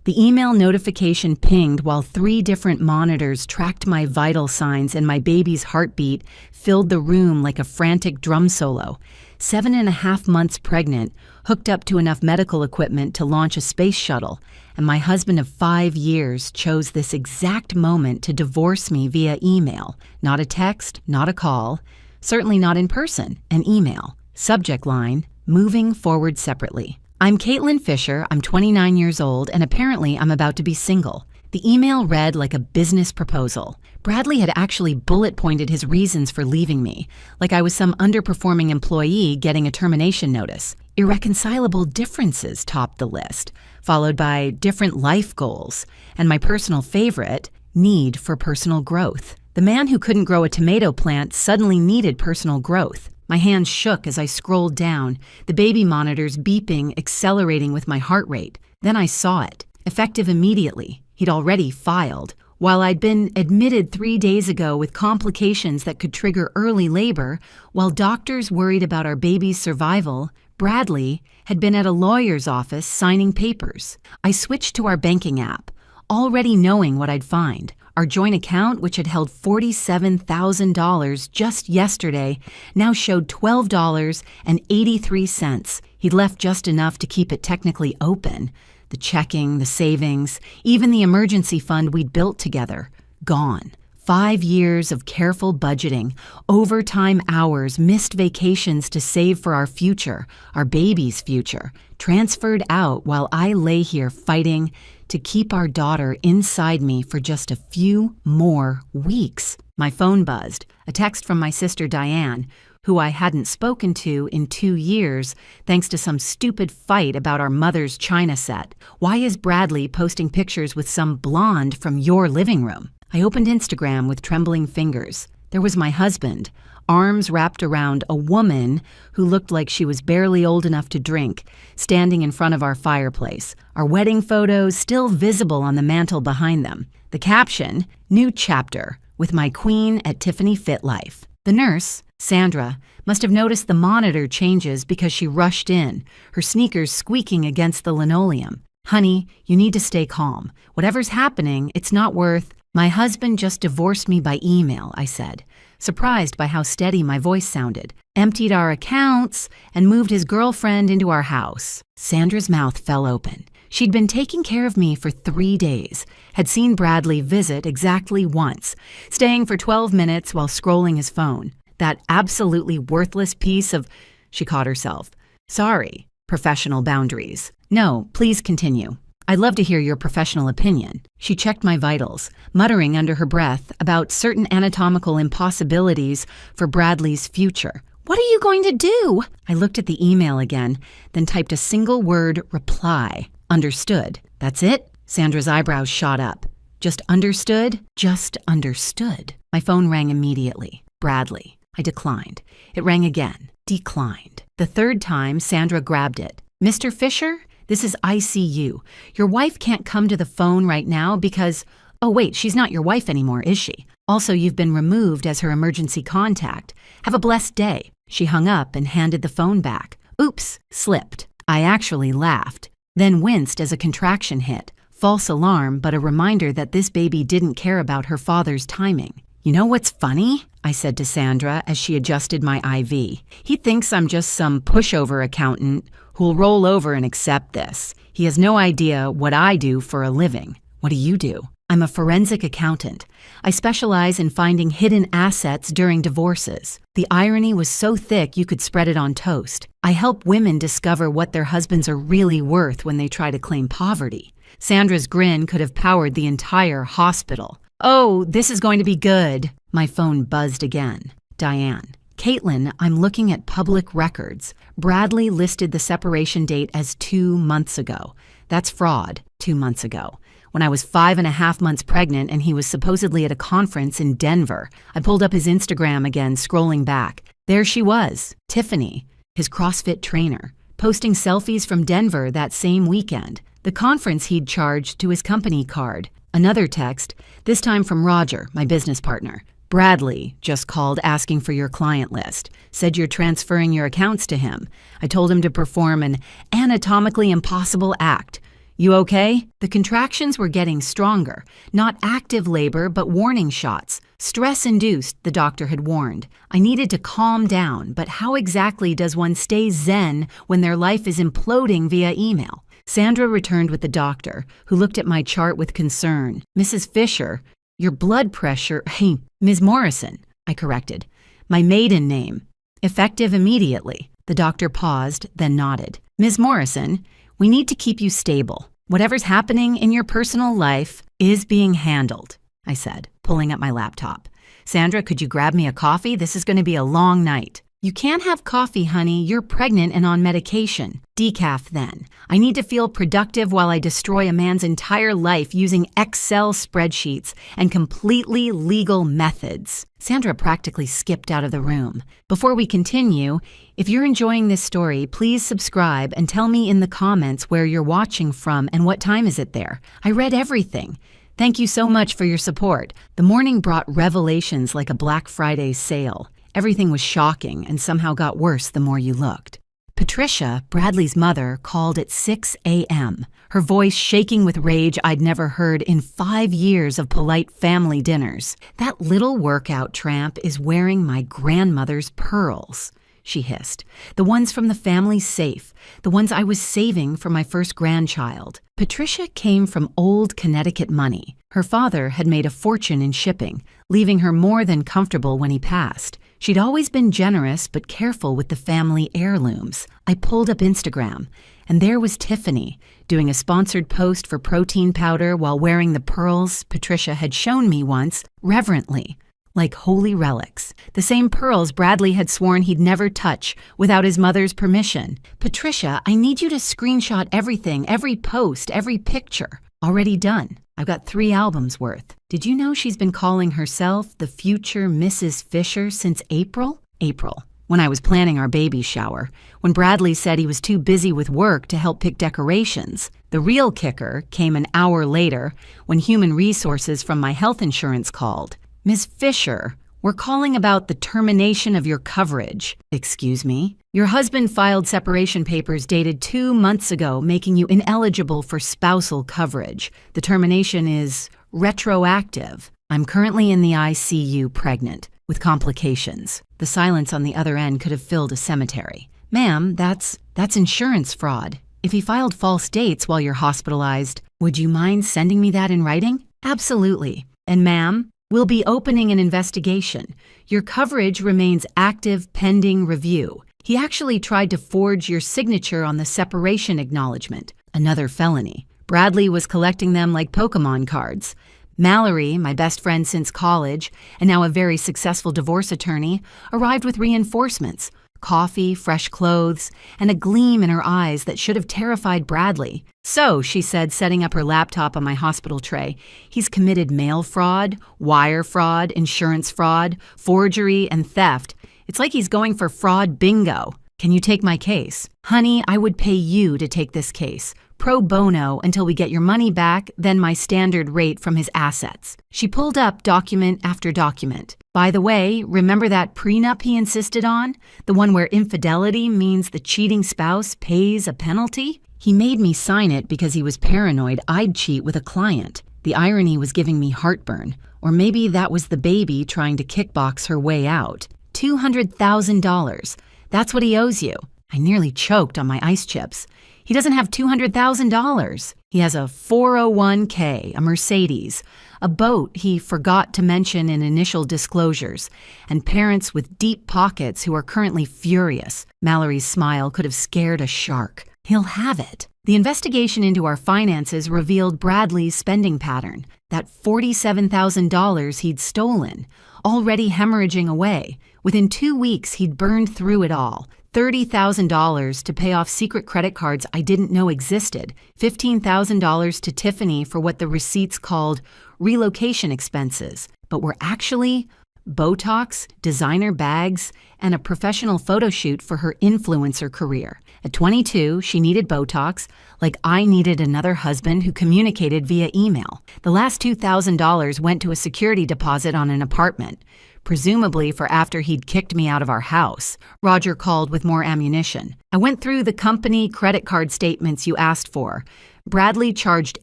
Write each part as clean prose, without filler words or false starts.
The email notification pinged while 3 different monitors tracked my vital signs, and my baby's heartbeat filled the room like a frantic drum solo. 7.5 months pregnant, hooked up to enough medical equipment to launch a space shuttle, and my husband of 5 years chose this exact moment to divorce me via email. Not a text, not a call, certainly not in person, an email. Subject line, moving forward separately. I'm Caitlin Fisher, I'm 29 years old, and apparently I'm about to be single. The email read like a business proposal. Bradley had actually bullet pointed his reasons for leaving me, like I was some underperforming employee getting a termination notice. Irreconcilable differences topped the list, followed by different life goals, and my personal favorite, need for personal growth. The man who couldn't grow a tomato plant suddenly needed personal growth. My hands shook as I scrolled down, the baby monitors beeping, accelerating with my heart rate. Then I saw it. Effective immediately. He'd already filed. While I'd been admitted 3 days ago with complications that could trigger early labor, while doctors worried about our baby's survival, Bradley had been at a lawyer's office signing papers. I switched to our banking app, already knowing what I'd find. Our joint account, which had held $47,000 just yesterday, now showed $12.83. He'd left just enough to keep it technically open. The checking, the savings, even the emergency fund we'd built together, gone. 5 years of careful budgeting, overtime hours, missed vacations to save for our future, our baby's future, transferred out while I lay here fighting to keep our daughter inside me for just a few more weeks. My phone buzzed, a text from my sister Diane, who I hadn't spoken to in 2 years thanks to some stupid fight about our mother's china set. Why is Bradley posting pictures with some blonde from your living room? I opened Instagram with trembling fingers. There was my husband, arms wrapped around a woman who looked like she was barely old enough to drink, standing in front of our fireplace, our wedding photos still visible on the mantel behind them. The caption, "New Chapter, with my queen at Tiffany Fit Life." The nurse, Sandra, must have noticed the monitor changes because she rushed in, her sneakers squeaking against the linoleum. "Honey, you need to stay calm. Whatever's happening, it's not worth—" "My husband just divorced me by email," I said, surprised by how steady my voice sounded. "Emptied our accounts and moved his girlfriend into our house." Sandra's mouth fell open. She'd been taking care of me for 3 days, had seen Bradley visit exactly once, staying for 12 minutes while scrolling his phone. That absolutely worthless piece of— She caught herself. "Sorry, professional boundaries." "No, please continue. I'd love to hear your professional opinion." She checked my vitals, muttering under her breath about certain anatomical impossibilities for Bradley's future. "What are you going to do?" I looked at the email again, then typed a single word reply. "Understood." "That's it?" Sandra's eyebrows shot up. "Just understood?" "Just understood." My phone rang immediately. Bradley. I declined. It rang again. Declined. The third time, Sandra grabbed it. "Mr. Fisher? This is ICU. Your wife can't come to the phone right now because— Oh wait, she's not your wife anymore, is she? Also, you've been removed as her emergency contact. Have a blessed day." She hung up and handed the phone back. "Oops, slipped." I actually laughed, then winced as a contraction hit. False alarm, but a reminder that this baby didn't care about her father's timing. "You know what's funny?" I said to Sandra as she adjusted my IV. "He thinks I'm just some pushover accountant who'll roll over and accept this. He has no idea what I do for a living." "What do you do?" "I'm a forensic accountant. I specialize in finding hidden assets during divorces." The irony was so thick you could spread it on toast. I help women discover what their husbands are really worth when they try to claim poverty. Sandra's grin could have powered the entire hospital. "Oh, this is going to be good." My phone buzzed again. Diane. "Caitlin, I'm looking at public records. Bradley listed the separation date as 2 months ago. That's fraud, 2 months ago. When I was 5.5 months pregnant and he was supposedly at a conference in Denver. I pulled up his Instagram again, scrolling back. There she was, Tiffany, his CrossFit trainer, posting selfies from Denver that same weekend. The conference he'd charged to his company card. Another text, this time from Roger, my business partner. Bradley just called asking for your client list. Said you're transferring your accounts to him. I told him to perform an anatomically impossible act. You okay? The contractions were getting stronger. Not active labor, but warning shots. Stress-induced, the doctor had warned. I needed to calm down, but how exactly does one stay zen when their life is imploding via email? Sandra returned with the doctor, who looked at my chart with concern. Mrs. Fisher, your blood pressure... Hey, Ms. Morrison, I corrected. My maiden name. Effective immediately. The doctor paused, then nodded. Ms. Morrison, we need to keep you stable. Whatever's happening in your personal life is being handled, I said, pulling up my laptop. Sandra, could you grab me a coffee? This is going to be a long night. You can't have coffee, honey. You're pregnant and on medication. Decaf, then. I need to feel productive while I destroy a man's entire life using Excel spreadsheets and completely legal methods. Sandra practically skipped out of the room. Before we continue, if you're enjoying this story, please subscribe and tell me in the comments where you're watching from and what time is it there. I read everything. Thank you so much for your support. The morning brought revelations like a Black Friday sale. Everything was shocking and somehow got worse the more you looked. Patricia, Bradley's mother, called at 6 a.m., her voice shaking with rage I'd never heard in 5 years of polite family dinners. That little workout tramp is wearing my grandmother's pearls, she hissed. The ones from the family safe, the ones I was saving for my first grandchild. Patricia came from old Connecticut money. Her father had made a fortune in shipping, leaving her more than comfortable when he passed. She'd always been generous but careful with the family heirlooms. I pulled up Instagram, and there was Tiffany, doing a sponsored post for protein powder while wearing the pearls Patricia had shown me once, reverently, like holy relics. The same pearls Bradley had sworn he'd never touch without his mother's permission. Patricia, I need you to screenshot everything, every post, every picture. Already done. I've got 3 albums worth. Did you know she's been calling herself the future Mrs. Fisher since April? April, when I was planning our baby shower, when Bradley said he was too busy with work to help pick decorations. The real kicker came an hour later when human resources from my health insurance called. Ms. Fisher, we're calling about the termination of your coverage. Excuse me? Your husband filed separation papers dated 2 months ago, making you ineligible for spousal coverage. The termination is retroactive. I'm currently in the ICU pregnant, with complications. The silence on the other end could have filled a cemetery. Ma'am, that's insurance fraud. If he filed false dates while you're hospitalized, would you mind sending me that in writing? Absolutely. And ma'am, we'll be opening an investigation. Your coverage remains active pending review. He actually tried to forge your signature on the separation acknowledgement, another felony. Bradley was collecting them like Pokemon cards. Mallory, my best friend since college, and now a very successful divorce attorney, arrived with reinforcements, coffee, fresh clothes, and a gleam in her eyes that should have terrified Bradley. So, she said, setting up her laptop on my hospital tray, he's committed mail fraud, wire fraud, insurance fraud, forgery, and theft. It's like he's going for fraud bingo. Can you take my case? Honey, I would pay you to take this case. Pro bono until we get your money back, then my standard rate from his assets. She pulled up document after document. By the way, remember that prenup he insisted on? The one where infidelity means the cheating spouse pays a penalty? He made me sign it because he was paranoid I'd cheat with a client. The irony was giving me heartburn. Or maybe that was the baby trying to kickbox her way out. $200,000. That's what he owes you. I nearly choked on my ice chips. He doesn't have $200,000. He has a 401k, a Mercedes, a boat he forgot to mention in initial disclosures, and parents with deep pockets who are currently furious. Mallory's smile could have scared a shark. He'll have it. The investigation into our finances revealed Bradley's spending pattern, that $47,000 he'd stolen, already hemorrhaging away. Within 2 weeks, he'd burned through it all. $30,000 to pay off secret credit cards I didn't know existed, $15,000 to Tiffany for what the receipts called relocation expenses, but were actually Botox, designer bags, and a professional photo shoot for her influencer career. At 22, she needed Botox, like I needed another husband who communicated via email. The last $2,000 went to a security deposit on an apartment. presumably for after he'd kicked me out of our house. Roger called with more ammunition. I went through the company credit card statements you asked for. Bradley charged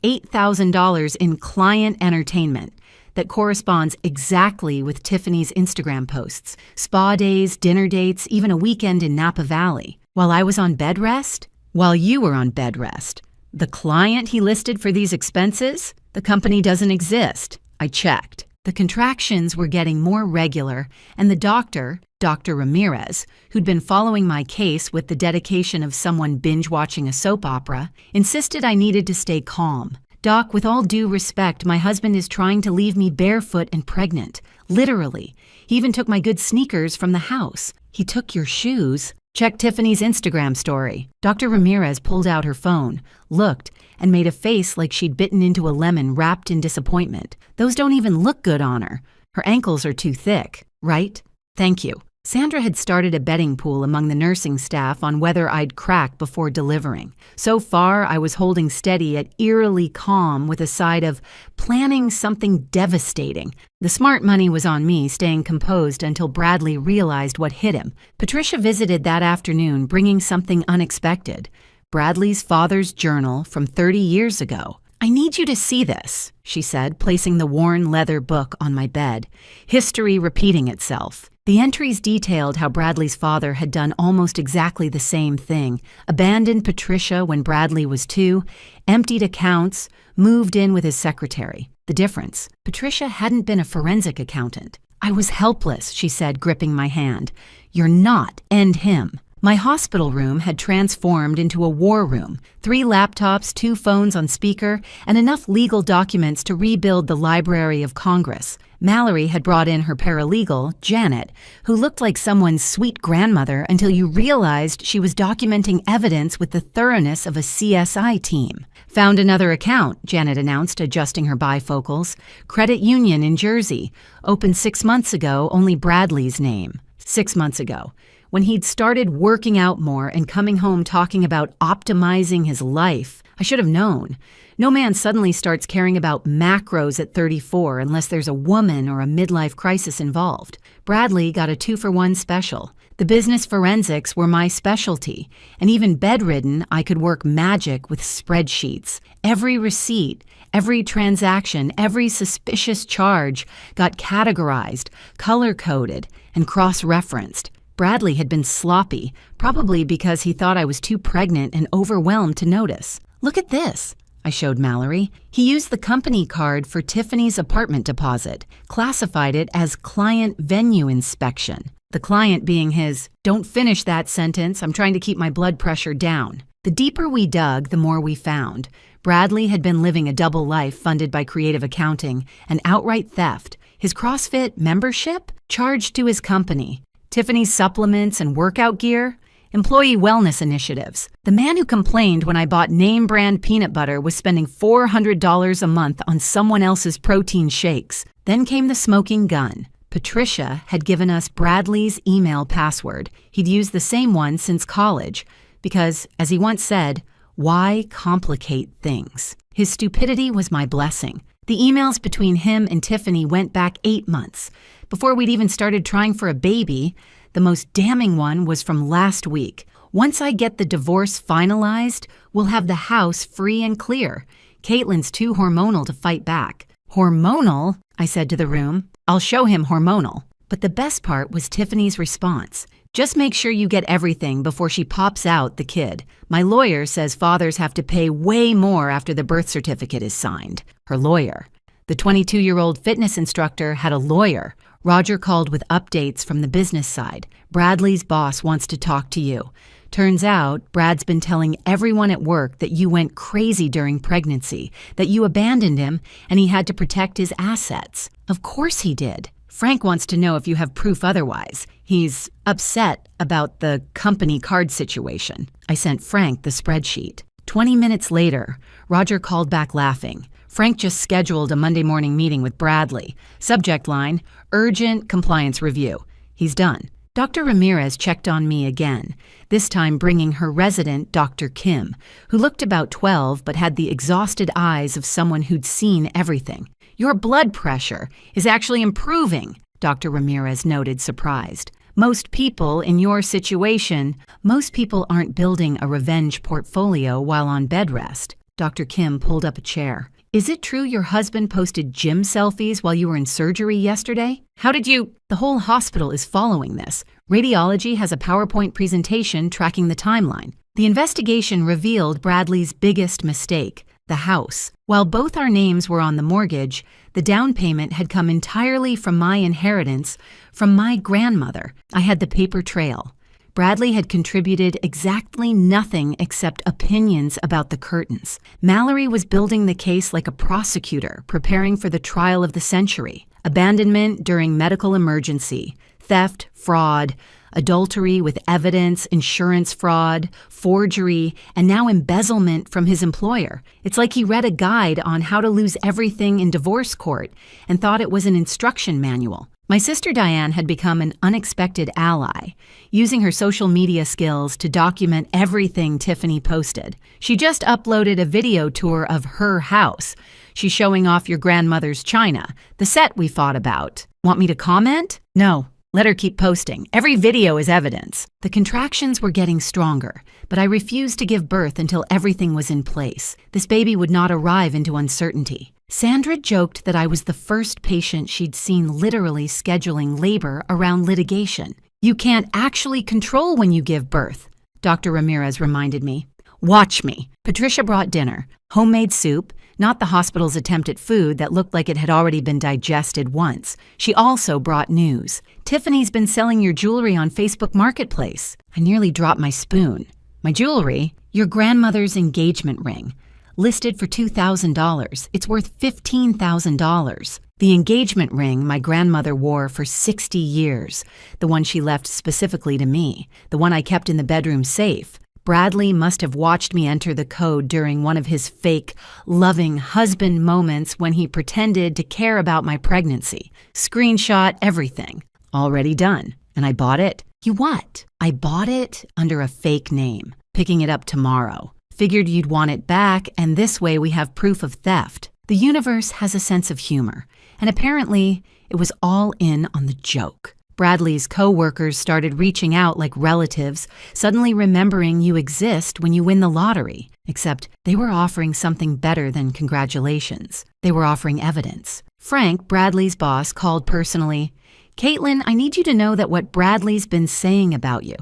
$8,000 in client entertainment. That corresponds exactly with Tiffany's Instagram posts. Spa days, dinner dates, even a weekend in Napa Valley. While I was on bed rest? While you were on bed rest. The client he listed for these expenses? The company doesn't exist. I checked. The contractions were getting more regular, and the doctor, Dr. Ramirez, who'd been following my case with the dedication of someone binge-watching a soap opera, insisted I needed to stay calm. Doc, with all due respect, my husband is trying to leave me barefoot and pregnant. Literally. He even took my good sneakers from the house. He took your shoes. Check Tiffany's Instagram story. Dr. Ramirez pulled out her phone, looked, and made a face like she'd bitten into a lemon wrapped in disappointment. Those don't even look good on her. Her ankles are too thick, right? Thank you. Sandra had started a betting pool among the nursing staff on whether I'd crack before delivering. So far, I was holding steady at eerily calm with a side of planning something devastating. The smart money was on me, staying composed until Bradley realized what hit him. Patricia visited that afternoon, bringing something unexpected. Bradley's father's journal from 30 years ago. I need you to see this, she said, placing the worn leather book on my bed. History repeating itself. The entries detailed how Bradley's father had done almost exactly the same thing, abandoned Patricia when Bradley was 2, emptied accounts, moved in with his secretary. The difference, Patricia hadn't been a forensic accountant. I was helpless, she said, gripping my hand. You're not, end him. My hospital room had transformed into a war room, 3 laptops, 2 phones on speaker, and enough legal documents to rebuild the Library of Congress. Mallory had brought in her paralegal, Janet, who looked like someone's sweet grandmother until you realized she was documenting evidence with the thoroughness of a CSI team. Found another account, Janet announced, adjusting her bifocals. Credit Union in Jersey. Opened 6 months ago, only Bradley's name. 6 months ago. When he'd started working out more and coming home talking about optimizing his life, I should have known. No man suddenly starts caring about macros at 34 unless there's a woman or a midlife crisis involved. Bradley got a 2-for-1 special. The business forensics were my specialty, and even bedridden, I could work magic with spreadsheets. Every receipt, every transaction, every suspicious charge got categorized, color-coded, and cross-referenced. Bradley had been sloppy, probably because he thought I was too pregnant and overwhelmed to notice. Look at this, I showed Mallory. He used the company card for Tiffany's apartment deposit, classified it as client venue inspection. The client being his, don't finish that sentence, I'm trying to keep my blood pressure down. The deeper we dug, the more we found. Bradley had been living a double life funded by creative accounting and outright theft. His CrossFit membership charged to his company. Tiffany's supplements and workout gear, employee wellness initiatives. The man who complained when I bought name-brand peanut butter was spending $400 a month on someone else's protein shakes. Then came the smoking gun. Patricia had given us Bradley's email password. He'd used the same one since college because, as he once said, why complicate things? His stupidity was my blessing. The emails between him and Tiffany went back 8 months. Before we'd even started trying for a baby, the most damning one was from last week. Once I get the divorce finalized, we'll have the house free and clear. Caitlin's too hormonal to fight back. Hormonal? I said to the room. I'll show him hormonal. But the best part was Tiffany's response. Just make sure you get everything before she pops out the kid. My lawyer says fathers have to pay way more after the birth certificate is signed. Her lawyer. The 22-year-old fitness instructor had a lawyer. Roger called with updates from the business side. Bradley's boss wants to talk to you. Turns out, Brad's been telling everyone at work that you went crazy during pregnancy, that you abandoned him, and he had to protect his assets. Of course he did. Frank wants to know if you have proof otherwise. He's upset about the company card situation. I sent Frank the spreadsheet. 20 minutes later, Roger called back laughing. Frank just scheduled a Monday morning meeting with Bradley. Subject line, urgent compliance review. He's done. Dr. Ramirez checked on me again, this time bringing her resident, Dr. Kim, who looked about 12 but had the exhausted eyes of someone who'd seen everything. Your blood pressure is actually improving. Dr. Ramirez noted, surprised. Most people in your situation, most people aren't building a revenge portfolio while on bed rest. Dr. Kim pulled up a chair. Is it true your husband posted gym selfies while you were in surgery yesterday? How did you? The whole hospital is following this. Radiology has a PowerPoint presentation tracking the timeline. The investigation revealed Bradley's biggest mistake, the house. While both our names were on the mortgage, the down payment had come entirely from my inheritance, from my grandmother. I had the paper trail. Bradley had contributed exactly nothing except opinions about the curtains. Mallory was building the case like a prosecutor, preparing for the trial of the century. Abandonment during medical emergency, theft, fraud, adultery with evidence, insurance fraud, forgery, and now embezzlement from his employer. It's like he read a guide on how to lose everything in divorce court and thought it was an instruction manual. My sister Diane had become an unexpected ally, using her social media skills to document everything Tiffany posted. She just uploaded a video tour of her house. She's showing off your grandmother's china, the set we fought about. Want me to comment? No. Let her keep posting. Every video is evidence. The contractions were getting stronger, but I refused to give birth until everything was in place. This baby would not arrive into uncertainty. Sandra joked that I was the first patient she'd seen literally scheduling labor around litigation. You can't actually control when you give birth, Dr. Ramirez reminded me. Watch me. Patricia brought dinner, homemade soup, not the hospital's attempt at food that looked like it had already been digested once. She also brought news. Tiffany's been selling your jewelry on Facebook Marketplace. I nearly dropped my spoon. My jewelry? Your grandmother's engagement ring. Listed for $2,000. It's worth $15,000. The engagement ring my grandmother wore for 60 years. The one she left specifically to me. The one I kept in the bedroom safe. Bradley must have watched me enter the code during one of his fake, loving husband moments when he pretended to care about my pregnancy. Screenshot everything. Already done. And I bought it. You what? I bought it under a fake name. Picking it up tomorrow. Figured you'd want it back, and this way we have proof of theft. The universe has a sense of humor, and apparently it was all in on the joke. Bradley's co-workers started reaching out like relatives, suddenly remembering you exist when you win the lottery. Except they were offering something better than congratulations. They were offering evidence. Frank, Bradley's boss, called personally. Caitlin, I need you to know that what Bradley's been saying about you.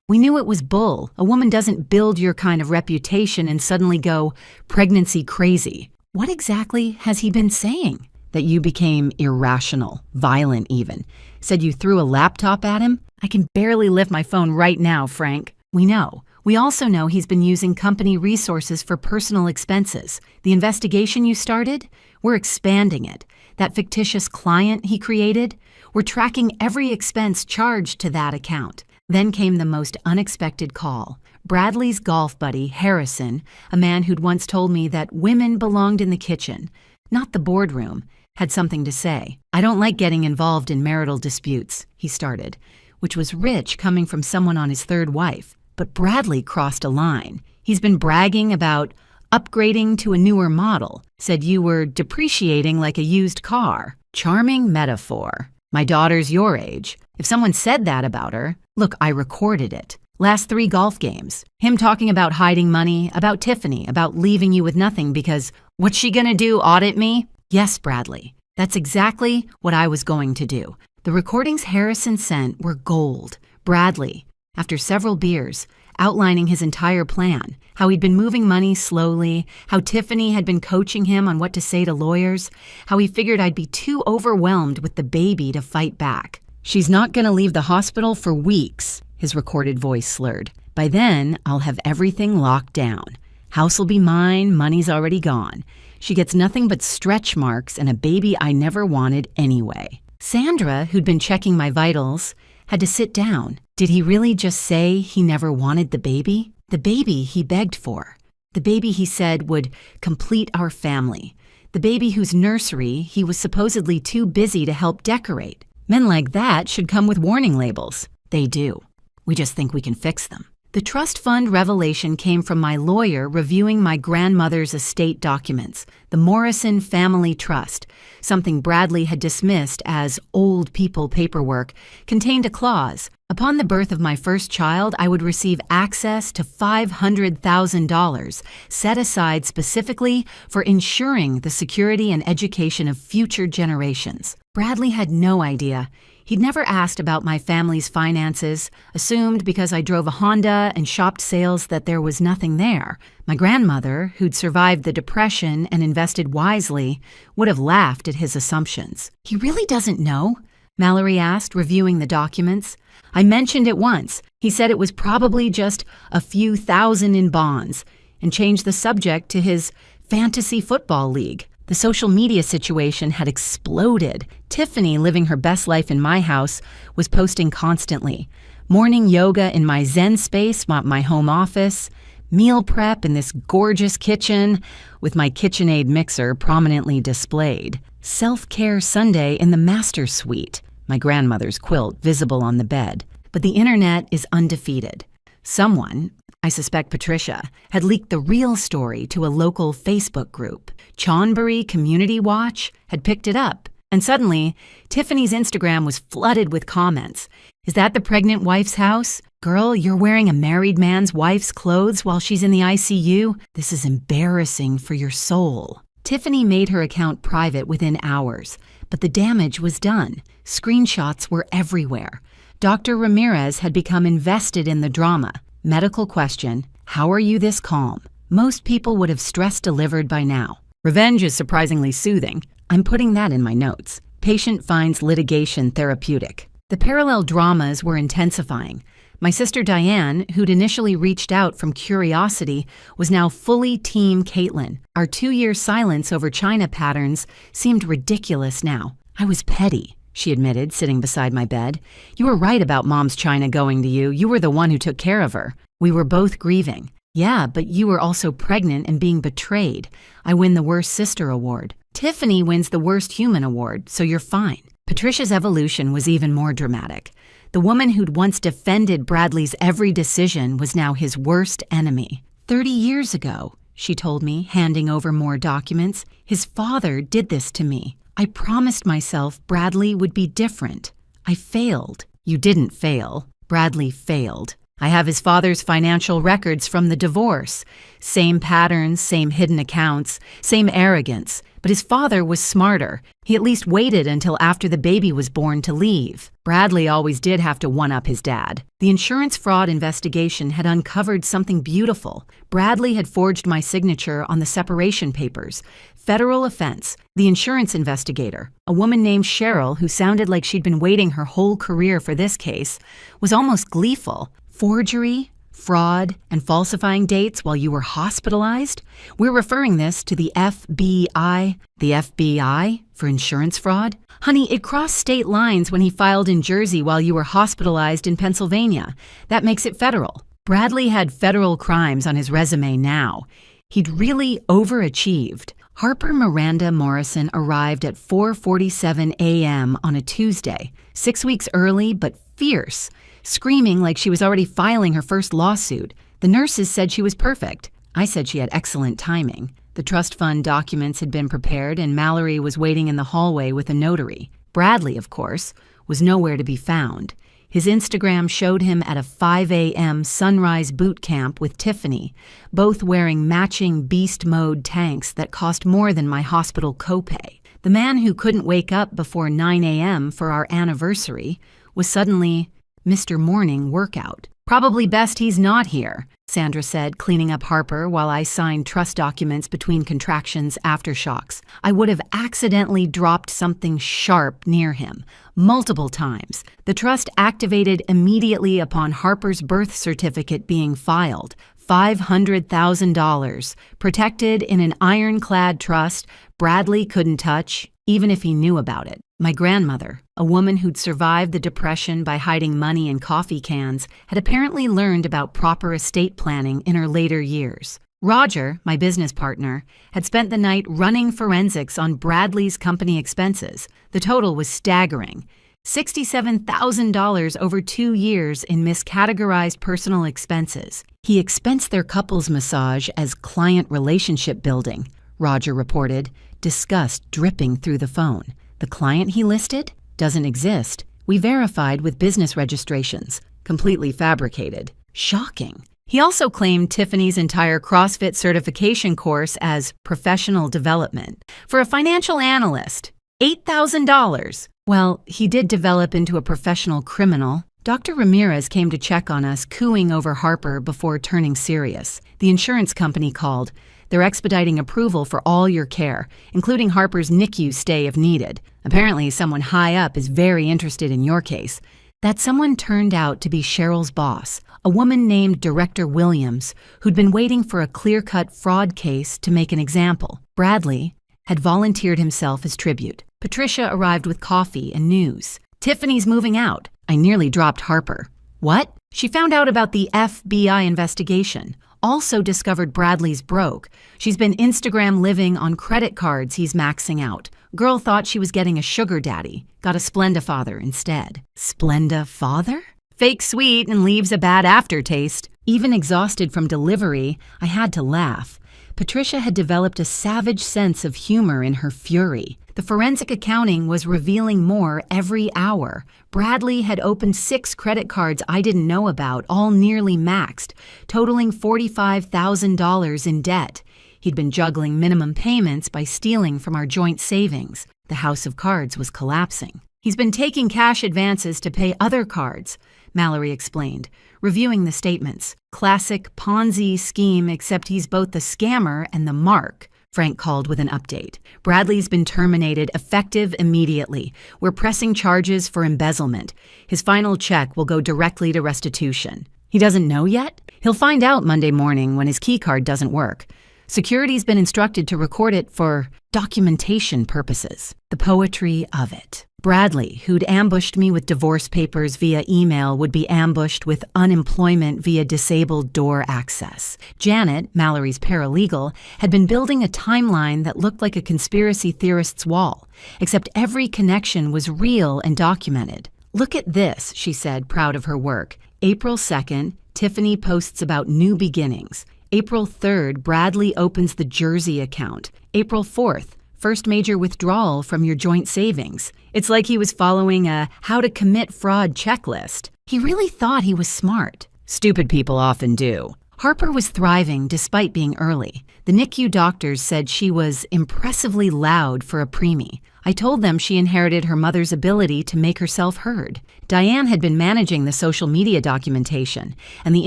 We knew it was bull. A woman doesn't build your kind of reputation and suddenly go pregnancy crazy. What exactly has he been saying? That you became irrational, violent even. Said you threw a laptop at him? I can barely lift my phone right now, Frank. We know. We also know he's been using company resources for personal expenses. The investigation you started? We're expanding it. That fictitious client he created? We're tracking every expense charged to that account. Then came the most unexpected call. Bradley's golf buddy, Harrison, a man who'd once told me that women belonged in the kitchen, not the boardroom, had something to say. I don't like getting involved in marital disputes, he started, which was rich coming from someone on his third wife. But Bradley crossed a line. He's been bragging about upgrading to a newer model, said you were depreciating like a used car. Charming metaphor. My daughter's your age. If someone said that about her, look, I recorded it. Last 3 golf games. Him talking about hiding money, about Tiffany, about leaving you with nothing because what's she gonna do, audit me? Yes, Bradley. That's exactly what I was going to do. The recordings Harrison sent were gold. Bradley, after several beers, outlining his entire plan, how he'd been moving money slowly, how Tiffany had been coaching him on what to say to lawyers, how he figured I'd be too overwhelmed with the baby to fight back. She's not going to leave the hospital for weeks, his recorded voice slurred. By then, I'll have everything locked down. House will be mine, money's already gone. She gets nothing but stretch marks and a baby I never wanted anyway. Sandra, who'd been checking my vitals, had to sit down. Did he really just say he never wanted the baby? The baby he begged for. The baby he said would complete our family. The baby whose nursery he was supposedly too busy to help decorate. Men like that should come with warning labels. They do. We just think we can fix them. The trust fund revelation came from my lawyer reviewing my grandmother's estate documents, the Morrison Family Trust. Something Bradley had dismissed as old people paperwork contained a clause. Upon the birth of my first child, I would receive access to $500,000 set aside specifically for ensuring the security and education of future generations. Bradley had no idea. He'd never asked about my family's finances, assumed because I drove a Honda and shopped sales that there was nothing there. My grandmother, who'd survived the Depression and invested wisely, would have laughed at his assumptions. "He really doesn't know?" Mallory asked, reviewing the documents. I mentioned it once. He said it was probably just a few thousand in bonds, and changed the subject to his fantasy football league. The social media situation had exploded. Tiffany, living her best life in my house, was posting constantly. Morning yoga in my Zen space, my home office, meal prep in this gorgeous kitchen with my KitchenAid mixer prominently displayed, self-care Sunday in the master suite, my grandmother's quilt visible on the bed. But the internet is undefeated. Someone, I suspect Patricia, had leaked the real story to a local Facebook group. Chonburi Community Watch had picked it up, and suddenly, Tiffany's Instagram was flooded with comments. "Is that the pregnant wife's house? Girl, you're wearing a married man's wife's clothes while she's in the ICU? This is embarrassing for your soul." Tiffany made her account private within hours, but the damage was done. Screenshots were everywhere. Dr. Ramirez had become invested in the drama. Medical question: how are you this calm? Most people would have stress delivered by now. Revenge is surprisingly soothing. I'm putting that in my notes. Patient finds litigation therapeutic. The parallel dramas were intensifying. My sister Diane, who'd initially reached out from curiosity, was now fully Team Caitlin. Our 2-year silence over China patterns seemed ridiculous now. I was petty, she admitted, sitting beside my bed. "You were right about Mom's China going to you. You were the one who took care of her." We were both grieving. "Yeah, but you were also pregnant and being betrayed. I win the Worst Sister Award. Tiffany wins the Worst Human Award, so you're fine." Patricia's evolution was even more dramatic. The woman who'd once defended Bradley's every decision was now his worst enemy. 30 years ago, she told me, handing over more documents, his father did this to me. I promised myself Bradley would be different. I failed. You didn't fail. Bradley failed. I have his father's financial records from the divorce. Same patterns, same hidden accounts, same arrogance. But his father was smarter. He at least waited until after the baby was born to leave. Bradley always did have to one-up his dad. The insurance fraud investigation had uncovered something beautiful. Bradley had forged my signature on the separation papers. Federal offense. The insurance investigator, a woman named Cheryl who sounded like she'd been waiting her whole career for this case, was almost gleeful. Forgery, fraud, and falsifying dates while you were hospitalized? We're referring this to the FBI. The FBI for insurance fraud? Honey, it crossed state lines when he filed in Jersey while you were hospitalized in Pennsylvania. That makes it federal. Bradley had federal crimes on his resume now. He'd really overachieved. Harper Miranda Morrison arrived at 4:47 a.m. on a Tuesday, 6 weeks early but fierce, screaming like she was already filing her first lawsuit. The nurses said she was perfect. I said she had excellent timing. The trust fund documents had been prepared and Mallory was waiting in the hallway with a notary. Bradley, of course, was nowhere to be found. His Instagram showed him at a 5 a.m. sunrise boot camp with Tiffany, both wearing matching beast mode tanks that cost more than my hospital copay. The man who couldn't wake up before 9 a.m. for our anniversary was suddenly Mr. Morning Workout. Probably best he's not here, Sandra said, cleaning up Harper while I signed trust documents between contractions aftershocks. I would have accidentally dropped something sharp near him, multiple times. The trust activated immediately upon Harper's birth certificate being filed. $500,000, protected in an ironclad trust Bradley couldn't touch, even if he knew about it. My grandmother, a woman who'd survived the Depression by hiding money in coffee cans, had apparently learned about proper estate planning in her later years. Roger, my business partner, had spent the night running forensics on Bradley's company expenses. The total was staggering. $67,000 over 2 years in miscategorized personal expenses. He expensed their couple's massage as client relationship building, Roger reported, disgust dripping through the phone. The client he listed doesn't exist. We verified with business registrations. Completely fabricated. Shocking. He also claimed Tiffany's entire CrossFit certification course as professional development. For a financial analyst, $8,000. Well, he did develop into a professional criminal. Dr. Ramirez came to check on us, cooing over Harper before turning serious. The insurance company called. They're expediting approval for all your care, including Harper's NICU stay if needed. Apparently, someone high up is very interested in your case. That someone turned out to be Cheryl's boss, a woman named Director Williams, who'd been waiting for a clear-cut fraud case to make an example. Bradley had volunteered himself as tribute. Patricia arrived with coffee and news. Tiffany's moving out. I nearly dropped Harper. What? She found out about the FBI investigation. Also discovered Bradley's broke. She's been Instagram living on credit cards he's maxing out. Girl thought she was getting a sugar daddy. Got a Splenda father instead. Splenda father? Fake sweet and leaves a bad aftertaste. Even exhausted from delivery, I had to laugh. Patricia had developed a savage sense of humor in her fury. The forensic accounting was revealing more every hour. Bradley had opened 6 credit cards I didn't know about, all nearly maxed, totaling $45,000 in debt. He'd been juggling minimum payments by stealing from our joint savings. The house of cards was collapsing. He's been taking cash advances to pay other cards, Mallory explained, reviewing the statements. Classic Ponzi scheme, except he's both the scammer and the mark, Frank called with an update. Bradley's been terminated effective immediately. We're pressing charges for embezzlement. His final check will go directly to restitution. He doesn't know yet? He'll find out Monday morning when his keycard doesn't work. Security's been instructed to record it for documentation purposes. The poetry of it. Bradley, who'd ambushed me with divorce papers via email, would be ambushed with unemployment via disabled door access. Janet, Mallory's paralegal, had been building a timeline that looked like a conspiracy theorist's wall, except every connection was real and documented. Look at this, she said, proud of her work. April 2nd, Tiffany posts about new beginnings. April 3rd, Bradley opens the Jersey account. April 4th, first major withdrawal from your joint savings. It's like he was following a how to commit fraud checklist. He really thought he was smart. Stupid people often do. Harper was thriving despite being early. The NICU doctors said she was impressively loud for a preemie. I told them she inherited her mother's ability to make herself heard. Diane had been managing the social media documentation, and the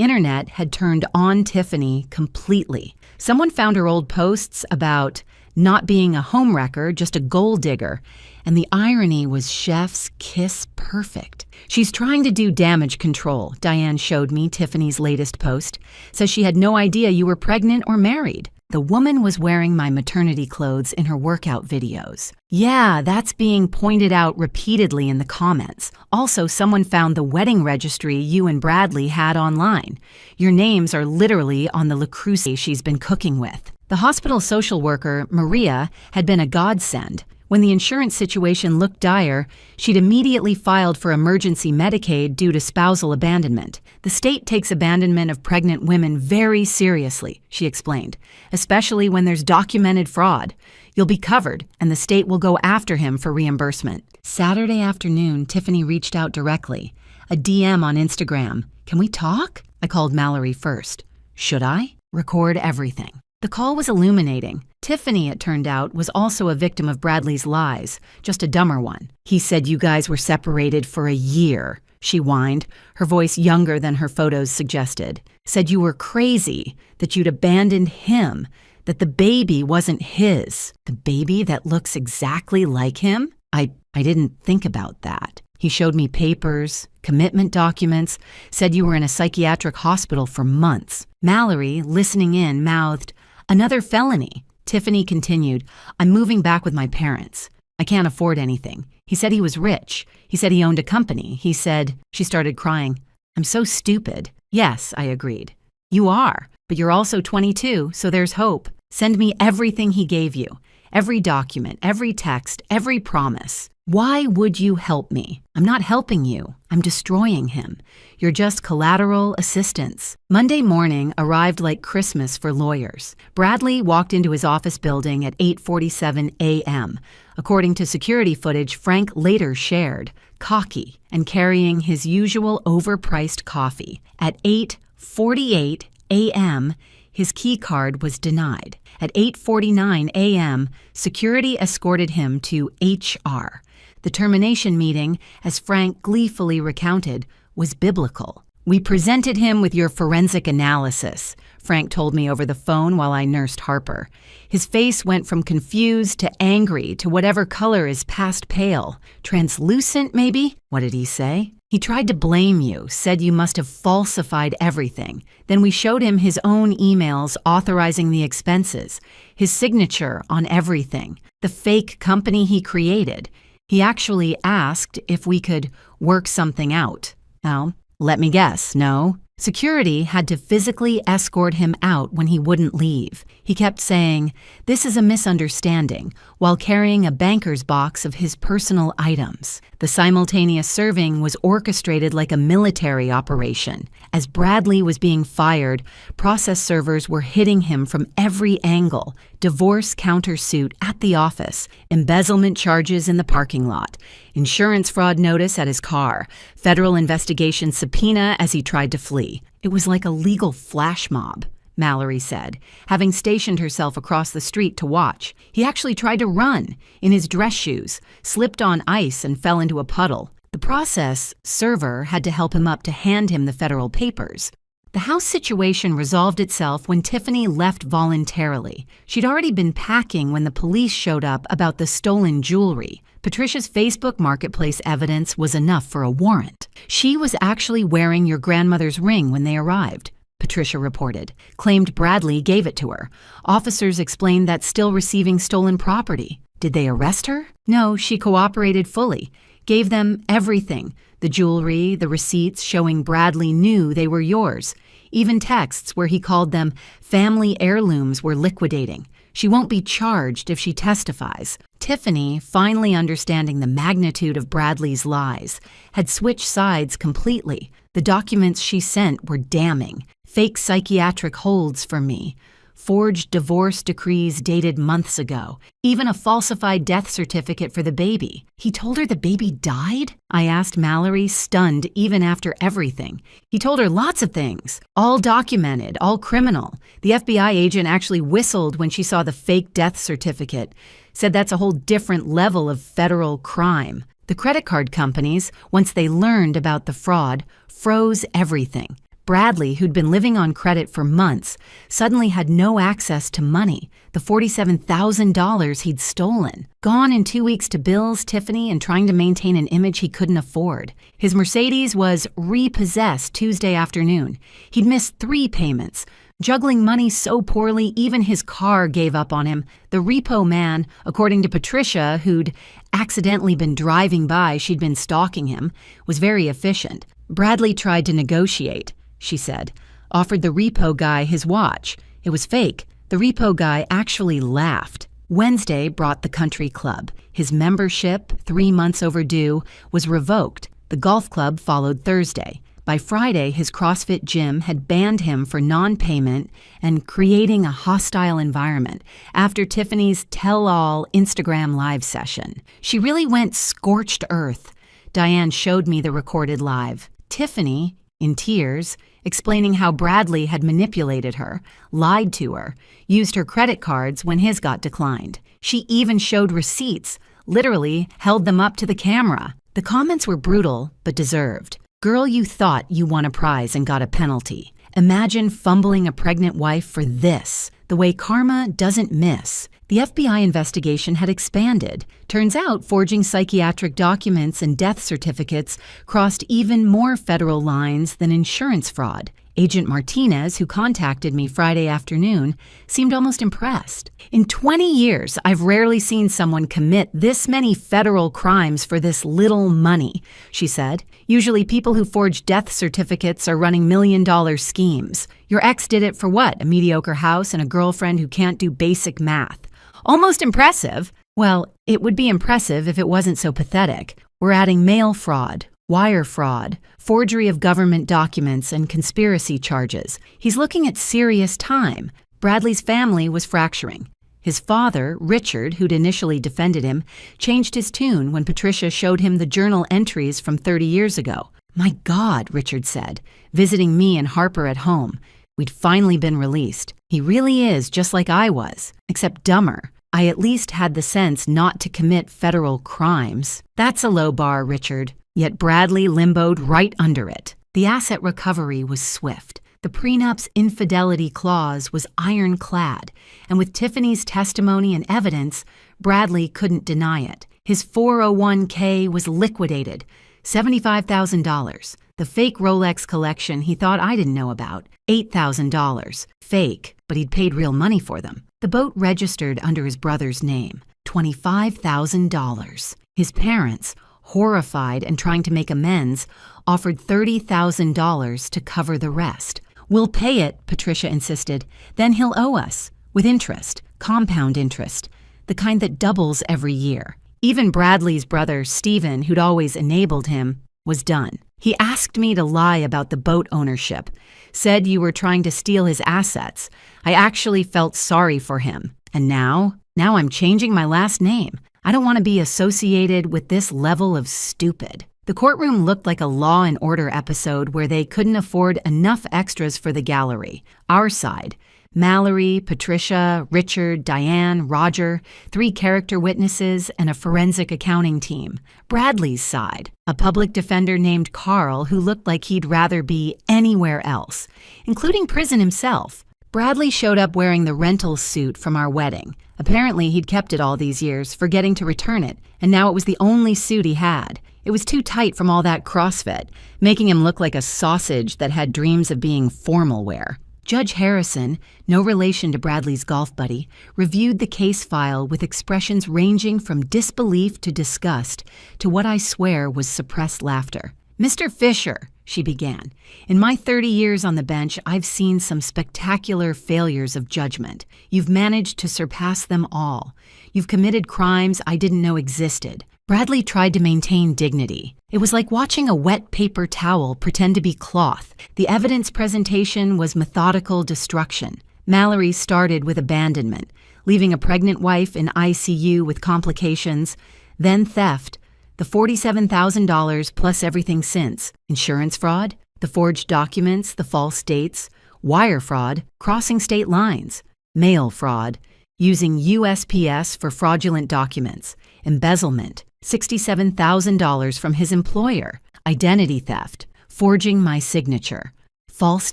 internet had turned on Tiffany completely. Someone found her old posts about not being a homewrecker, just a gold digger, and the irony was chef's kiss perfect. She's trying to do damage control, Diane showed me Tiffany's latest post. Says she had no idea you were pregnant or married. The woman was wearing my maternity clothes in her workout videos. Yeah, that's being pointed out repeatedly in the comments. Also, someone found the wedding registry you and Bradley had online. Your names are literally on the LaCruse she's been cooking with. The hospital social worker, Maria, had been a godsend. When the insurance situation looked dire, she'd immediately filed for emergency Medicaid due to spousal abandonment. The state takes abandonment of pregnant women very seriously, she explained, especially when there's documented fraud. You'll be covered, and the state will go after him for reimbursement. Saturday afternoon, Tiffany reached out directly. A DM on Instagram. Can we talk? I called Mallory first. Should I? Record everything. The call was illuminating. Tiffany, it turned out, was also a victim of Bradley's lies, just a dumber one. He said you guys were separated for a year, she whined, her voice younger than her photos suggested. Said you were crazy, that you'd abandoned him, that the baby wasn't his. The baby that looks exactly like him? I didn't think about that. He showed me papers, commitment documents, said you were in a psychiatric hospital for months. Mallory, listening in, mouthed, "Another felony." Tiffany continued, "I'm moving back with my parents. I can't afford anything. He said he was rich. He said he owned a company. He said," she started crying, "I'm so stupid." "Yes," I agreed. "You are, but you're also 22, so there's hope. Send me everything he gave you. Every document, every text, every promise. Why would you help me? I'm not helping you. I'm destroying him. You're just collateral assistance. Monday morning arrived like Christmas for lawyers. Bradley walked into his office building at 8:47 a.m. According to security footage Frank later shared, cocky and carrying his usual overpriced coffee. At 8:48 a.m., his key card was denied. At 8:49 a.m., security escorted him to HR. The termination meeting, as Frank gleefully recounted, was biblical. We presented him with your forensic analysis, Frank told me over the phone while I nursed Harper. His face went from confused to angry to whatever color is past pale. Translucent, maybe? What did he say? He tried to blame you, said you must have falsified everything. Then we showed him his own emails authorizing the expenses, his signature on everything, the fake company he created. He actually asked if we could work something out. Well, let me guess, no? Security had to physically escort him out when he wouldn't leave. He kept saying, "This is a misunderstanding," while carrying a banker's box of his personal items. The simultaneous serving was orchestrated like a military operation. As Bradley was being fired, process servers were hitting him from every angle. Divorce countersuit at the office, embezzlement charges in the parking lot, insurance fraud notice at his car, federal investigation subpoena as he tried to flee. It was like a legal flash mob, Mallory said, having stationed herself across the street to watch. He actually tried to run in his dress shoes, slipped on ice and fell into a puddle. The process server had to help him up to hand him the federal papers. The house situation resolved itself when Tiffany left voluntarily. She'd already been packing when the police showed up about the stolen jewelry. Patricia's Facebook Marketplace evidence was enough for a warrant. She was actually wearing your grandmother's ring when they arrived, Patricia reported, claimed Bradley gave it to her. Officers explained that's still receiving stolen property. Did they arrest her? No, she cooperated fully. Gave them everything. The jewelry, the receipts showing Bradley knew they were yours. Even texts where he called them family heirlooms were liquidating. She won't be charged if she testifies. Tiffany, finally understanding the magnitude of Bradley's lies, had switched sides completely. The documents she sent were damning. Fake psychiatric holds for me. Forged divorce decrees dated months ago. Even a falsified death certificate for the baby. He told her the baby died? I asked Mallory, stunned even after everything. He told her lots of things. All documented, all criminal. The FBI agent actually whistled when she saw the fake death certificate. Said that's a whole different level of federal crime. The credit card companies, once they learned about the fraud, froze everything. Bradley, who'd been living on credit for months, suddenly had no access to money, the $47,000 he'd stolen. Gone in 2 weeks to bills, Tiffany, and trying to maintain an image he couldn't afford. His Mercedes was repossessed Tuesday afternoon. He'd missed 3 payments. Juggling money so poorly, even his car gave up on him. The repo man, according to Patricia, who'd accidentally been driving by, she'd been stalking him, was very efficient. Bradley tried to negotiate, she said. Offered the repo guy his watch. It was fake. The repo guy actually laughed. Wednesday brought the country club. His membership, 3 months overdue, was revoked. The golf club followed Thursday. By Friday, his CrossFit gym had banned him for non-payment and creating a hostile environment after Tiffany's tell-all Instagram live session. She really went scorched earth. Diane showed me the recorded live. Tiffany, in tears, explaining how Bradley had manipulated her, lied to her, used her credit cards when his got declined. She even showed receipts, literally held them up to the camera. The comments were brutal, but deserved. Girl, you thought you won a prize and got a penalty. Imagine fumbling a pregnant wife for this, the way karma doesn't miss. The FBI investigation had expanded. Turns out forging psychiatric documents and death certificates crossed even more federal lines than insurance fraud. Agent Martinez, who contacted me Friday afternoon, seemed almost impressed. In 20 years, I've rarely seen someone commit this many federal crimes for this little money, she said. Usually people who forge death certificates are running million-dollar schemes. Your ex did it for what? A mediocre house and a girlfriend who can't do basic math. Almost impressive. Well, it would be impressive if it wasn't so pathetic. We're adding mail fraud, wire fraud, forgery of government documents, and conspiracy charges. He's looking at serious time. Bradley's family was fracturing. His father, Richard, who'd initially defended him, changed his tune when Patricia showed him the journal entries from 30 years ago. "My God," Richard said, visiting me and Harper at home. We'd finally been released. "He really is just like I was, except dumber. I at least had the sense not to commit federal crimes." That's a low bar, Richard. Yet Bradley limboed right under it. The asset recovery was swift. The prenup's infidelity clause was ironclad, and with Tiffany's testimony and evidence, Bradley couldn't deny it. His 401k was liquidated, $75,000. The fake Rolex collection he thought I didn't know about, $8,000. Fake, but he'd paid real money for them. The boat registered under his brother's name, $25,000. His parents, horrified and trying to make amends, offered $30,000 to cover the rest. "We'll pay it," Patricia insisted. "Then he'll owe us, with interest, compound interest, the kind that doubles every year." Even Bradley's brother, Stephen, who'd always enabled him, was done. He asked me to lie about the boat ownership, said you were trying to steal his assets. I actually felt sorry for him. And now I'm changing my last name. I don't want to be associated with this level of stupid. The courtroom looked like a Law and Order episode where they couldn't afford enough extras for the gallery. Our side, Mallory, Patricia, Richard, Diane, Roger, 3 character witnesses, and a forensic accounting team. Bradley's side, a public defender named Carl who looked like he'd rather be anywhere else, including prison himself. Bradley showed up wearing the rental suit from our wedding. Apparently, he'd kept it all these years, forgetting to return it, and now it was the only suit he had. It was too tight from all that CrossFit, making him look like a sausage that had dreams of being formal wear. Judge Harrison, no relation to Bradley's golf buddy, reviewed the case file with expressions ranging from disbelief to disgust to what I swear was suppressed laughter. "Mr. Fisher," she began, "in my 30 years on the bench, I've seen some spectacular failures of judgment. You've managed to surpass them all. You've committed crimes I didn't know existed." Bradley tried to maintain dignity. It was like watching a wet paper towel pretend to be cloth. The evidence presentation was methodical destruction. Mallory started with abandonment, leaving a pregnant wife in ICU with complications, then theft, the $47,000 plus everything since, insurance fraud, the forged documents, the false dates, wire fraud, crossing state lines, mail fraud, using USPS for fraudulent documents, embezzlement, $67,000 from his employer, identity theft, forging my signature, false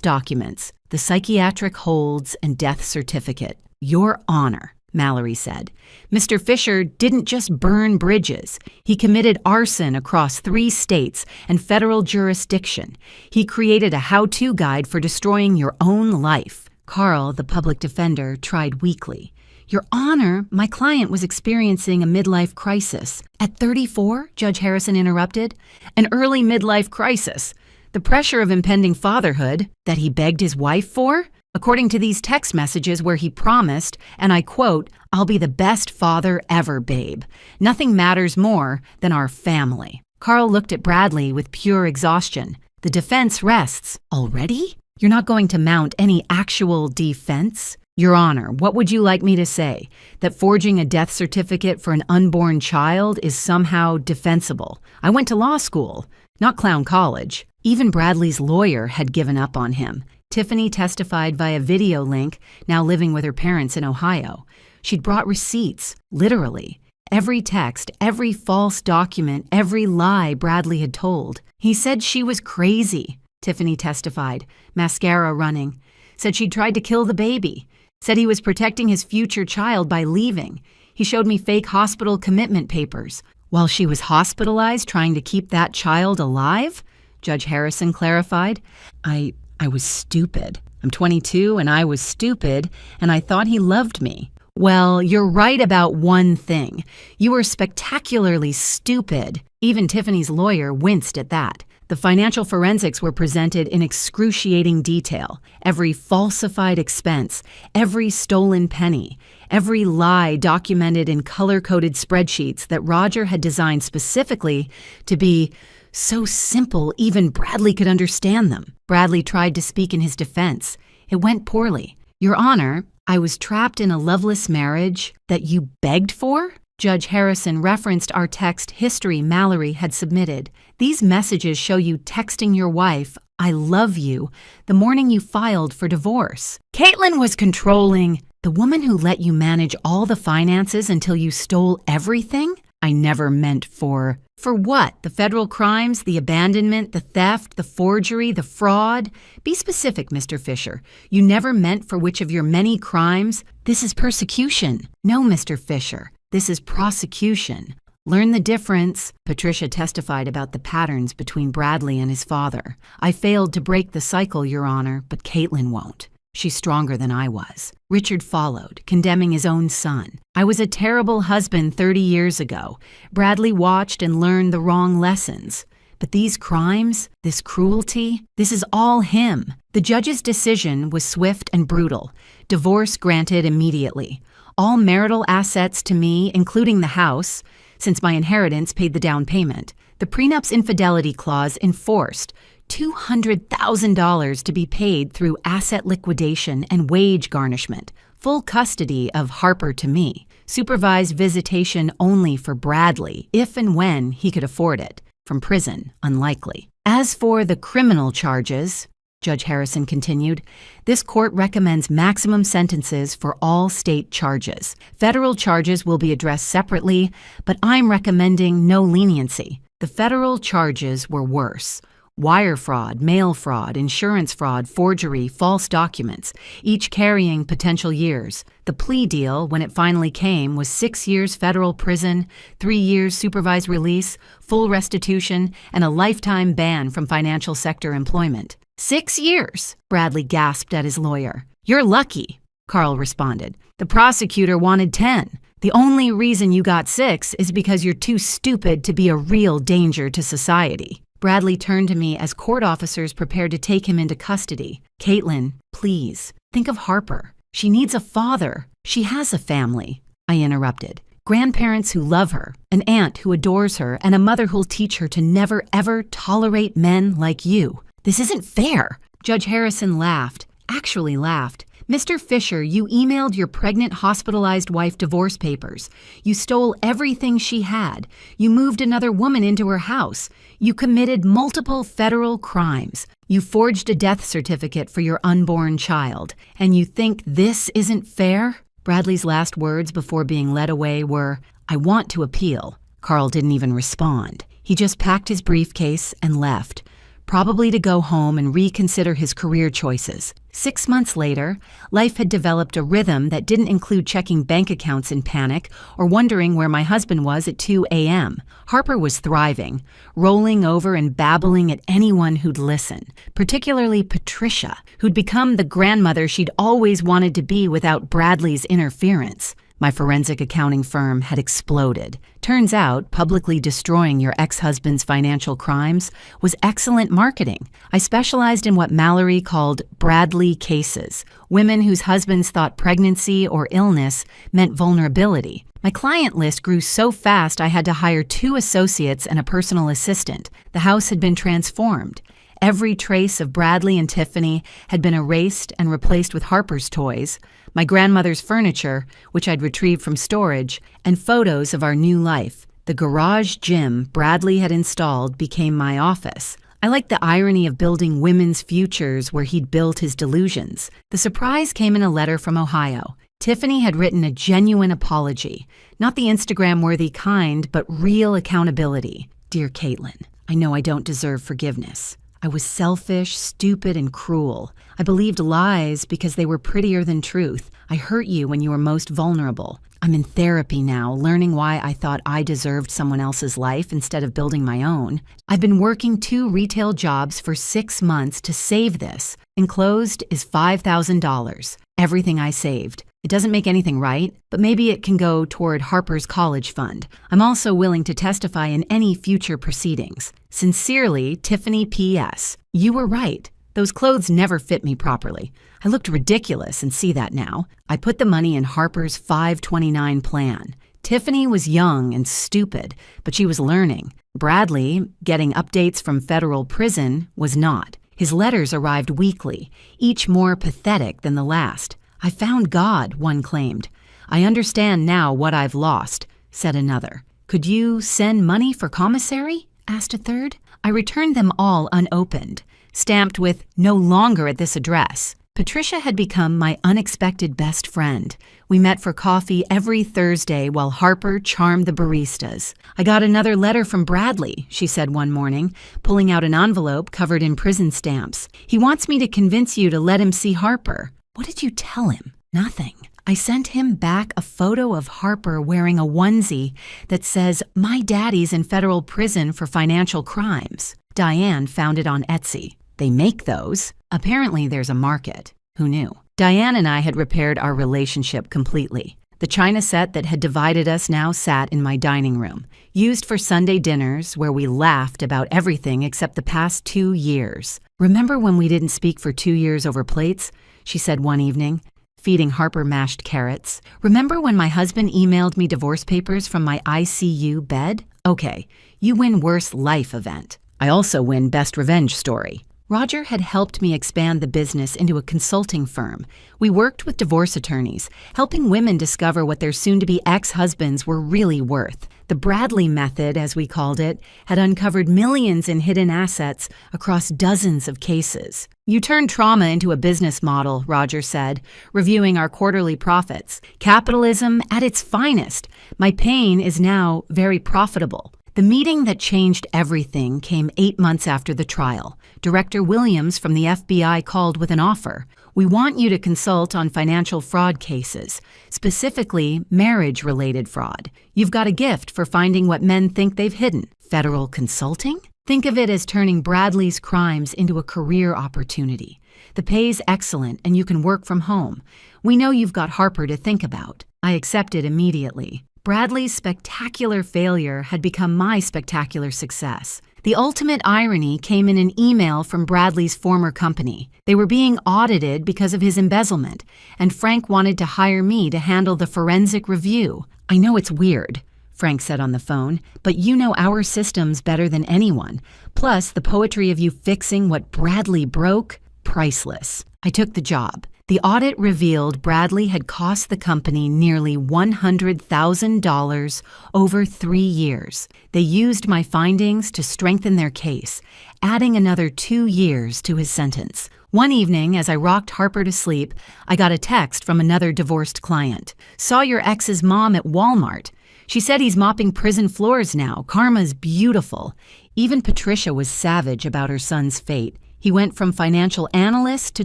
documents, the psychiatric holds and death certificate. "Your Honor," Mallory said, "Mr. Fisher didn't just burn bridges. He committed arson across 3 states and federal jurisdiction. He created a how-to guide for destroying your own life." Carl, the public defender, tried weakly. "Your Honor, my client was experiencing a midlife crisis." "At 34, Judge Harrison interrupted. "An early midlife crisis. The pressure of impending fatherhood that he begged his wife for? According to these text messages where he promised, and I quote, 'I'll be the best father ever, babe. Nothing matters more than our family.'" Carl looked at Bradley with pure exhaustion. "The defense rests. Already? You're not going to mount any actual defense?" "Your Honor, what would you like me to say? That forging a death certificate for an unborn child is somehow defensible? I went to law school, not clown college." Even Bradley's lawyer had given up on him. Tiffany testified via video link, now living with her parents in Ohio. She'd brought receipts, literally. Every text, every false document, every lie Bradley had told. "He said she was crazy," Tiffany testified, mascara running. "Said she'd tried to kill the baby. Said he was protecting his future child by leaving. He showed me fake hospital commitment papers. While she was hospitalized trying to keep that child alive?" Judge Harrison clarified. I was stupid. I'm 22 and I was stupid, and I thought he loved me." "Well, you're right about one thing. You were spectacularly stupid." Even Tiffany's lawyer winced at that. The financial forensics were presented in excruciating detail. Every falsified expense, every stolen penny, every lie documented in color-coded spreadsheets that Roger had designed specifically to be so simple even Bradley could understand them. Bradley tried to speak in his defense. It went poorly. Your Honor, I was trapped in a loveless marriage that you begged for? Judge Harrison referenced our text history Mallory had submitted. These messages show you texting your wife, "I love you," the morning you filed for divorce. Caitlin was controlling. The woman who let you manage all the finances until you stole everything? I never meant for what? The federal crimes, the abandonment, the theft, the forgery, the fraud? Be specific, Mr. Fisher. You never meant for which of your many crimes? This is persecution. No, Mr. Fisher. This is prosecution. Learn the difference. Patricia testified about the patterns between Bradley and his father. I failed to break the cycle, Your Honor, but Caitlin won't. She's stronger than I was. Richard followed, condemning his own son. I was a terrible husband 30 years ago. Bradley watched and learned the wrong lessons. But these crimes, this cruelty, this is all him. The judge's decision was swift and brutal. Divorce granted immediately. All marital assets to me, including the house, since my inheritance paid the down payment. The prenup's infidelity clause enforced. $200,000 to be paid through asset liquidation and wage garnishment. Full custody of Harper to me. Supervised visitation only for Bradley, if and when he could afford it. From prison, unlikely. As for the criminal charges, Judge Harrison continued, this court recommends maximum sentences for all state charges. Federal charges will be addressed separately, but I'm recommending no leniency. The federal charges were worse. Wire fraud, mail fraud, insurance fraud, forgery, false documents, each carrying potential years. The plea deal, when it finally came, was 6 years federal prison, 3 years supervised release, full restitution, and a lifetime ban from financial sector employment. 6 years, Bradley gasped at his lawyer. You're lucky, Carl responded. The prosecutor wanted 10. The only reason you got 6 is because you're too stupid to be a real danger to society. Bradley turned to me as court officers prepared to take him into custody. Caitlin, please, think of Harper. She needs a father. She has a family. I interrupted. Grandparents who love her, an aunt who adores her, and a mother who'll teach her to never, ever tolerate men like you. This isn't fair. Judge Harrison laughed, actually laughed. Mr. Fisher, you emailed your pregnant hospitalized wife divorce papers. You stole everything she had. You moved another woman into her house. You committed multiple federal crimes. You forged a death certificate for your unborn child. And you think this isn't fair? Bradley's last words before being led away were, I want to appeal. Carl didn't even respond. He just packed his briefcase and left. Probably to go home and reconsider his career choices. 6 months later, life had developed a rhythm that didn't include checking bank accounts in panic or wondering where my husband was at 2 a.m. Harper was thriving, rolling over and babbling at anyone who'd listen, particularly Patricia, who'd become the grandmother she'd always wanted to be without Bradley's interference. My forensic accounting firm had exploded. Turns out, publicly destroying your ex-husband's financial crimes was excellent marketing. I specialized in what Mallory called Bradley cases, women whose husbands thought pregnancy or illness meant vulnerability. My client list grew so fast I had to hire 2 associates and a personal assistant. The house had been transformed. Every trace of Bradley and Tiffany had been erased and replaced with Harper's toys, my grandmother's furniture, which I'd retrieved from storage, and photos of our new life. The garage gym Bradley had installed became my office. I liked the irony of building women's futures where he'd built his delusions. The surprise came in a letter from Ohio. Tiffany had written a genuine apology, not the Instagram-worthy kind, but real accountability. Dear Caitlin, I know I don't deserve forgiveness. I was selfish, stupid, and cruel. I believed lies because they were prettier than truth. I hurt you when you were most vulnerable. I'm in therapy now, learning why I thought I deserved someone else's life instead of building my own. I've been working 2 retail jobs for 6 months to save this. Enclosed is $5,000. Everything I saved. It doesn't make anything right, but maybe it can go toward Harper's college fund. I'm also willing to testify in any future proceedings. Sincerely, Tiffany P.S. You were right. Those clothes never fit me properly. I looked ridiculous and see that now. I put the money in Harper's 529 plan. Tiffany was young and stupid, but she was learning. Bradley, getting updates from federal prison, was not. His letters arrived weekly, each more pathetic than the last. I found God, one claimed. I understand now what I've lost, said another. Could you send money for commissary? Asked a third. I returned them all unopened, stamped with no longer at this address. Patricia had become my unexpected best friend. We met for coffee every Thursday while Harper charmed the baristas. I got another letter from Bradley, she said one morning, pulling out an envelope covered in prison stamps. He wants me to convince you to let him see Harper. What did you tell him? Nothing. I sent him back a photo of Harper wearing a onesie that says, "My daddy's in federal prison for financial crimes." Diane found it on Etsy. They make those. Apparently there's a market. Who knew? Diane and I had repaired our relationship completely. The china set that had divided us now sat in my dining room, used for Sunday dinners where we laughed about everything except the past 2 years. Remember when we didn't speak for 2 years over plates? She said one evening, feeding Harper mashed carrots. Remember when my husband emailed me divorce papers from my ICU bed? Okay, you win worst life event. I also win best revenge story. Roger had helped me expand the business into a consulting firm. We worked with divorce attorneys, helping women discover what their soon-to-be ex-husbands were really worth. The Bradley method, as we called it, had uncovered millions in hidden assets across dozens of cases. You turned trauma into a business model, Roger said, reviewing our quarterly profits. Capitalism at its finest. My pain is now very profitable. The meeting that changed everything came 8 months after the trial. Director Williams from the FBI called with an offer. We want you to consult on financial fraud cases, specifically marriage-related fraud. You've got a gift for finding what men think they've hidden. Federal consulting? Think of it as turning Bradley's crimes into a career opportunity. The pay's excellent and you can work from home. We know you've got Harper to think about. I accepted immediately. Bradley's spectacular failure had become my spectacular success. The ultimate irony came in an email from Bradley's former company. They were being audited because of his embezzlement, and Frank wanted to hire me to handle the forensic review. I know it's weird, Frank said on the phone, but you know our systems better than anyone. Plus, the poetry of you fixing what Bradley broke, priceless. I took the job. The audit revealed Bradley had cost the company nearly $100,000 over 3 years. They used my findings to strengthen their case, adding another 2 years to his sentence. One evening, as I rocked Harper to sleep, I got a text from another divorced client. Saw your ex's mom at Walmart. She said he's mopping prison floors now. Karma's beautiful. Even Patricia was savage about her son's fate. He went from financial analyst to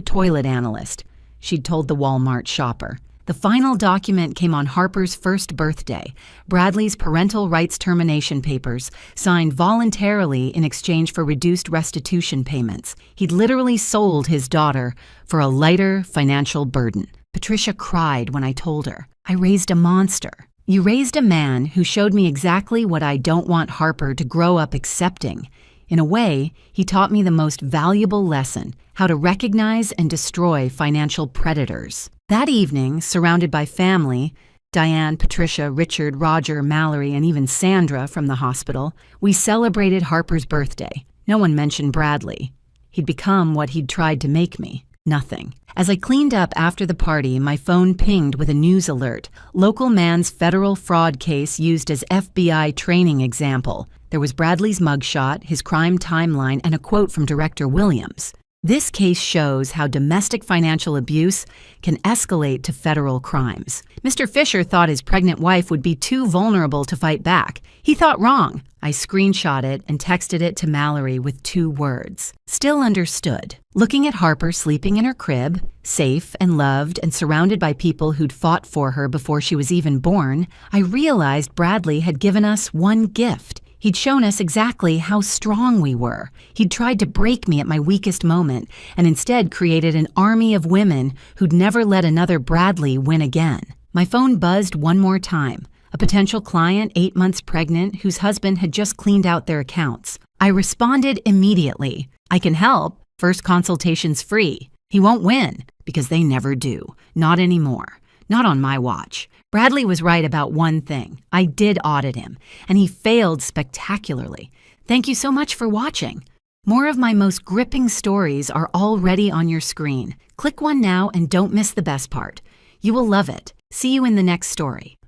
toilet analyst, she'd told the Walmart shopper. The final document came on Harper's first birthday, Bradley's parental rights termination papers, signed voluntarily in exchange for reduced restitution payments. He'd literally sold his daughter for a lighter financial burden. Patricia cried when I told her. I raised a monster. You raised a man who showed me exactly what I don't want Harper to grow up accepting. In a way, he taught me the most valuable lesson, how to recognize and destroy financial predators. That evening, surrounded by family, Diane, Patricia, Richard, Roger, Mallory, and even Sandra from the hospital, we celebrated Harper's birthday. No one mentioned Bradley. He'd become what he'd tried to make me. Nothing. As I cleaned up after the party, my phone pinged with a news alert. Local man's federal fraud case used as FBI training example. There was Bradley's mugshot, his crime timeline, and a quote from Director Williams. This case shows how domestic financial abuse can escalate to federal crimes. Mr. Fisher thought his pregnant wife would be too vulnerable to fight back. He thought wrong. I screenshot it and texted it to Mallory with 2 words. Still understood. Looking at Harper sleeping in her crib, safe and loved and surrounded by people who'd fought for her before she was even born, I realized Bradley had given us one gift. He'd shown us exactly how strong we were. He'd tried to break me at my weakest moment and instead created an army of women who'd never let another Bradley win again. My phone buzzed one more time. A potential client, 8 months pregnant, whose husband had just cleaned out their accounts. I responded immediately. I can help. First consultation's free. He won't win, because they never do. Not anymore. Not on my watch. Bradley was right about one thing. I did audit him, and he failed spectacularly. Thank you so much for watching. More of my most gripping stories are already on your screen. Click one now and don't miss the best part. You will love it. See you in the next story.